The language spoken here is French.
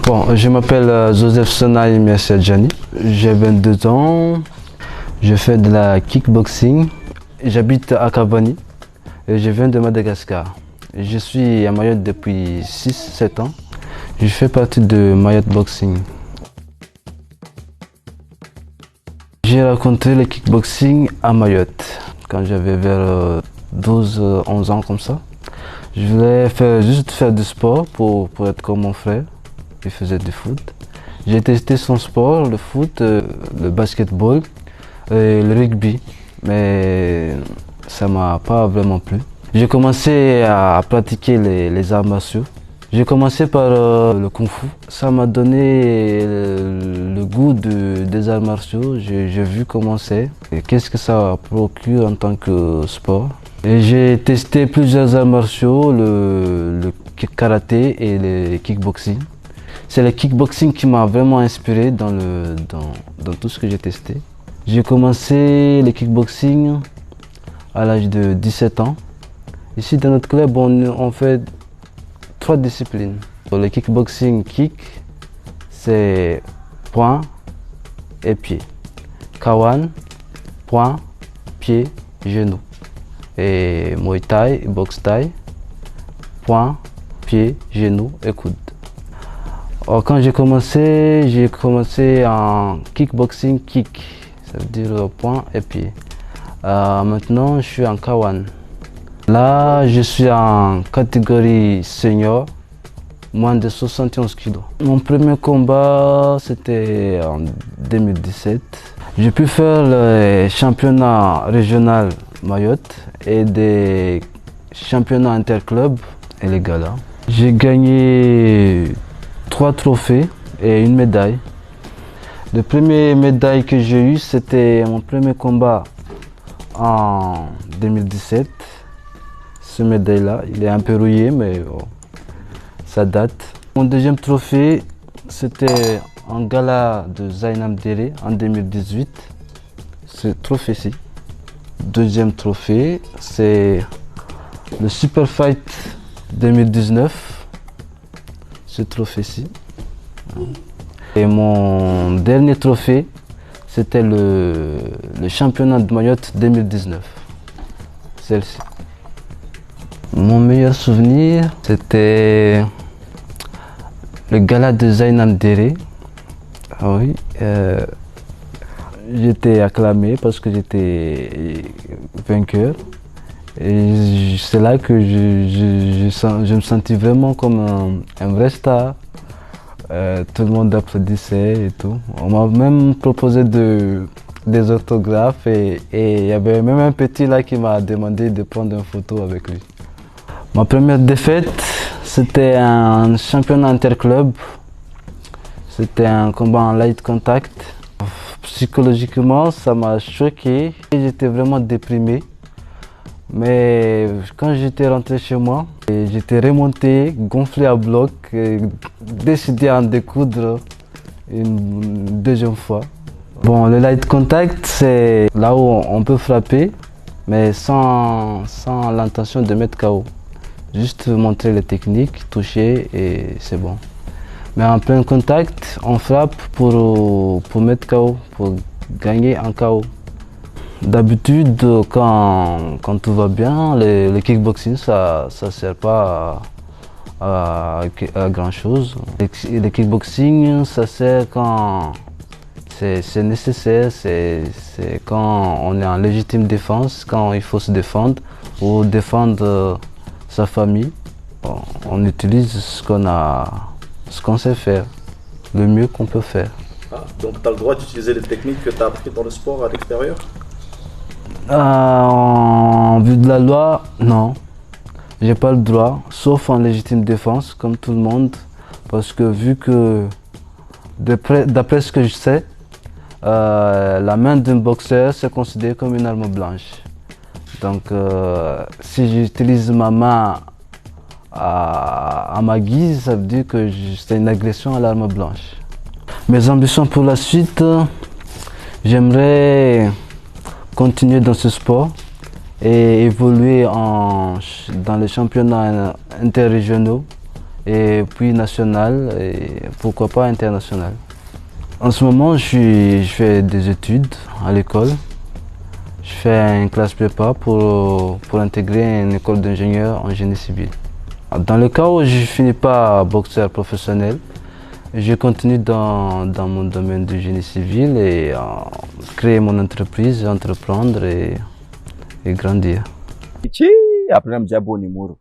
Bon, je m'appelle Joseph Sonaï Merciadjani, j'ai 22 ans, je fais de la kickboxing, j'habite à Cavani et je viens de Madagascar. Je suis à Mayotte depuis 6-7 ans, je fais partie de Mayotte Boxing. J'ai rencontré le kickboxing à Mayotte quand j'avais vers 12-11 ans comme ça. Je voulais juste faire du sport pour être comme mon frère. Il faisait du foot. J'ai testé son sport, le foot, le basketball et le rugby, mais ça m'a pas vraiment plu. J'ai commencé à pratiquer les arts martiaux. J'ai commencé par le kung fu. Ça m'a donné le goût des arts martiaux. J'ai vu comment c'est et qu'est-ce que ça procure en tant que sport. Et j'ai testé plusieurs arts martiaux, le karaté et le kickboxing. C'est le kickboxing qui m'a vraiment inspiré dans tout ce que j'ai testé. J'ai commencé le kickboxing à l'âge de 17 ans. Ici dans notre club, on fait 3 disciplines. Le kickboxing c'est poing et pied. Kawan, poing, pied, genou. Et Muay Thai, boxe Thai, poing, pied, genou et coude. Alors, quand j'ai commencé en kickboxing kick, ça veut dire poing et pied. Maintenant, je suis en Kawan. Là, je suis en catégorie senior, moins de 71 kg. Mon premier combat, c'était en 2017. J'ai pu faire le championnat régional Mayotte et des championnats interclubs et les galas. J'ai gagné 3 trophées et une médaille. Le premier médaille que j'ai eu, c'était mon premier combat en 2017. Ce médaille-là, il est un peu rouillé, mais bon, ça date. Mon deuxième trophée, c'était un gala de Zainam Dere en 2018. Ce trophée-ci. Deuxième trophée, c'est le Super Fight 2019. Ce trophée-ci. Et mon dernier trophée, c'était le championnat de Mayotte 2019. Celle-ci. Mon meilleur souvenir, c'était le gala de Zainam Dere. Ah oui, j'étais acclamé parce que j'étais vainqueur. Et c'est là que je me sentis vraiment comme un vrai star. Tout le monde applaudissait et tout. On m'a même proposé des autographes et il y avait même un petit là qui m'a demandé de prendre une photo avec lui. Ma première défaite, c'était un championnat interclub. C'était un combat en light contact. Psychologiquement, ça m'a choqué. J'étais vraiment déprimé. Mais quand j'étais rentré chez moi, j'étais remonté, gonflé à bloc, décidé à en découdre une deuxième fois. Bon, le light contact, c'est là où on peut frapper, mais sans l'intention de mettre KO. Juste montrer les techniques, toucher et c'est bon. Mais en plein contact, on frappe pour mettre KO, pour gagner en KO. D'habitude, quand tout va bien, le kickboxing, ça ne sert pas à grand chose. Le kickboxing, ça sert quand c'est nécessaire, c'est quand on est en légitime défense, quand il faut se défendre ou défendre sa famille. Bon, on utilise ce qu'on sait faire, le mieux qu'on peut faire. Ah, donc tu as le droit d'utiliser les techniques que tu as apprises dans le sport à l'extérieur? En vue de la loi, non. J'ai pas le droit, sauf en légitime défense, comme tout le monde. Parce que vu que, d'après ce que je sais, la main d'un boxeur, c'est considéré comme une arme blanche. Donc, si j'utilise ma main à ma guise, ça veut dire que c'est une agression à l'arme blanche. Mes ambitions pour la suite, j'aimerais continuer dans ce sport et évoluer dans les championnats interrégionaux et puis national et pourquoi pas international. En ce moment, je fais des études à l'école. Je fais une classe prépa pour intégrer une école d'ingénieur en génie civil. Dans le cas où je ne finis pas boxeur professionnel, je continue dans mon domaine du génie civil et créer mon entreprise, entreprendre et grandir. Ichi, aprenda mjabo ni muru.